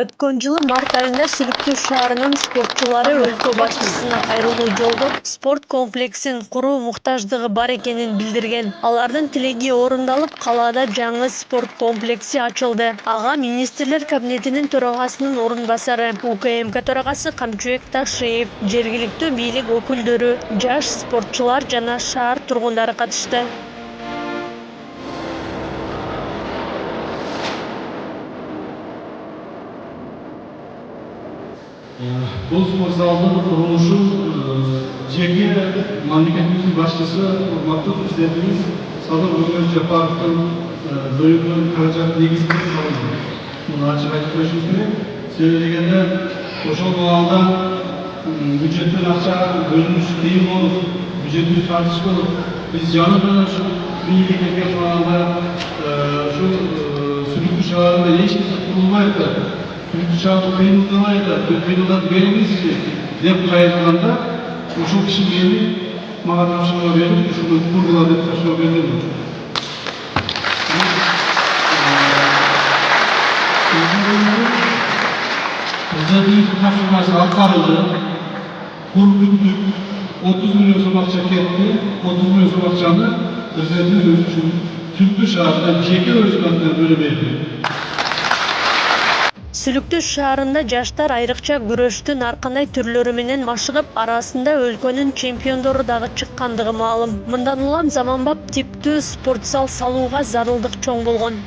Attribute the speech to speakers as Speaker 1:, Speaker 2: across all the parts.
Speaker 1: Өткөн жылы март айында Сүлүктүү шаарынын спортчулары өлкө башчысына кайрылуу жолдоп спорт комплексин куруу муктаждыгы бар экенин билдирген. Алардын тилеги орундалып, калаада жаңы спорт комплекси ачылды. Ага министрлер кабинетинин төрагасынын орун басары, УКМК төрагасы Камчыбек Ташиев, жергиликтүү бийлик өкүлдөрү, жаш спортчулар жана шаар тургундары катышты.
Speaker 2: Бұл спорт залының құрылышы жеке мемлекетіміздің басшысы, ұрмақты президентіміз Садыр Жапаровтың бөлінген қаражат негізінде салынды. Мұны ашық айтып қойышымыз керек. Себебі дегенде ошол уақытта бюджеттен ақша бөлініш қиын болып, бюджеттен тартыс болып, біз жаңадан ушу мемлекетке тұрғанда Сүлүктүү шаарында ешкімсе құрылмайды. Шағын қиындалайды, қиындалады беріңізші деп қайырғанда, ұшыл кіші мені маған тапшыруға беріп, ұшылды құрғыла деп тапшыруға берді. Президенттің тапшырмасы атқарылды, құр күндік 30 миллион сом ақша кетті, 30 миллион сом ақшаны президенттің өзі үшін Сүлүктүү шаарына жеке өз кантына бөліп берді.
Speaker 1: Сүлүктүү шаарында жаштар айрыкча күрөштүн ар кандай түрлөрү менен машыгып, арасында өлкөнүн чемпиондору дагы чыккандыгы маалым. Мындан улам заманбап типтүү спорт зал салууга зарылдык чоң болгон.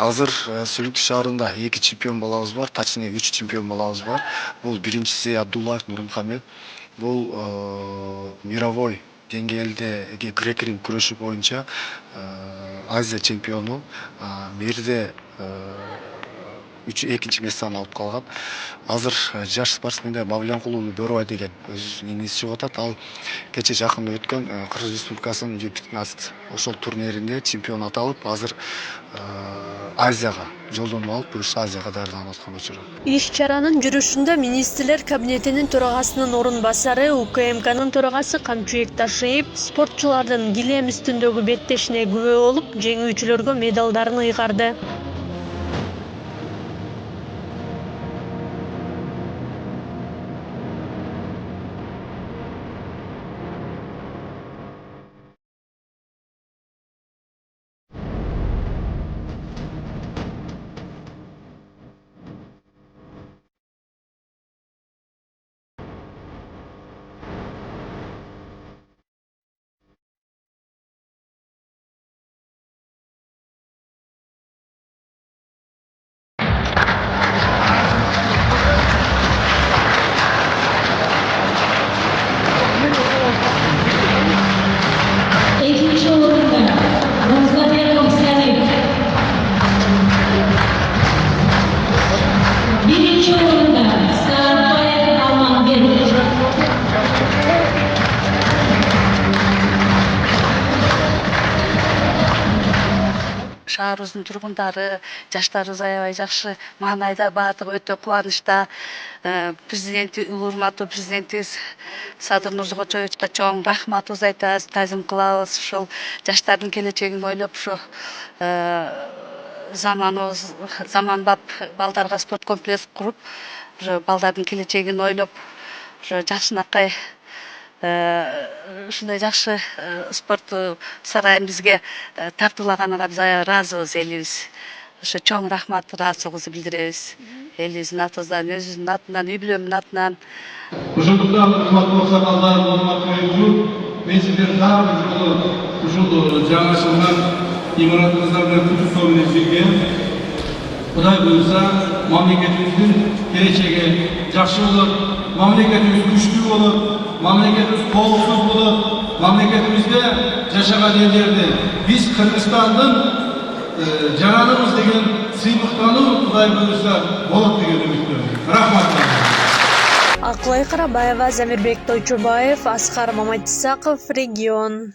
Speaker 3: Азыр Сүлүктүү шаарында 2 чемпион балабыз бар, точнее 3 чемпион балабыз бар. Бул биринчиси Абдуллаев Нурмухамед. Бул мировой деңгээлде грек-рим күрөшү боюнча Азия чемпиону. Мерде экинчи месттен алып калган. Азыр жаш спортсмендер Мавлянкулуу Бөрөбай деген өзүнүн иниси чыгып атат. Ал кече жакында өткөн Кыргыз Республикасынын U15 ошол турниринде чемпион аталып, азыр Азияга жолдомо алып, буюрса Азияга даярданып аткан учуру.
Speaker 1: Иш-чаранын жүрүшүндө министрлер кабинетинин төрагасынын орун басары, УКМКнын төрагасы Камчыбек Ташиев спортчулардын килем үстүндөгү беттешине күбө болуп, жеңүүчүлөргө медалдарын ыйгарды.
Speaker 4: İkinci orunda Rozgariya Komiseri. Birinci orunda Sarıbayat Almanbek.
Speaker 5: Шаарыбыздын тургундары, жаштарыбыз аябай жакшы маанайда, баардыгы өтө кубанычта. Президенти, урматтуу президентибиз Садыр Нурзакочоевичке чоң рахматыбызды айтабыз, таазим кылабыз. Ушул жаштардын келечегин ойлоп, ушу заманбап балдарга спорт комплекс куруп, ушу балдардын келечегин ойлоп, ушу жакшынакай ушундай жакшы спорт сарайын бизге тартуулаганына биз аябай ыраазыбыз элибиз. Ошо чоң рахмат, ыраазычылыгыбызды билдиребиз. Элибиздин атыбыздан, өзүбүздүн атынан, үй бүлөмдүн атынан.
Speaker 2: Ошондуктан урматтуу аксакалдар, урматтуу элчи, мен сиздерди дагы бир жолу ушул жаңы ачылган имаратыбыздар менен куттуктоо менен сизге Кудай буюрса, мамлекетибиздин келечеги жакшы болот, мамлекетибиз күчтүү болот, мамлекетибиз коопсуз болот, мамлекетибизде жашаган элдерди биз Кыргызстандын жараныбыз деген сыймыктануу Кудай буюрса болот деген үмүттөмүн. Рахмат.
Speaker 1: Акылай Карабаева, Замирбек Тойчубаев, Аскар Маматисаков, Регион.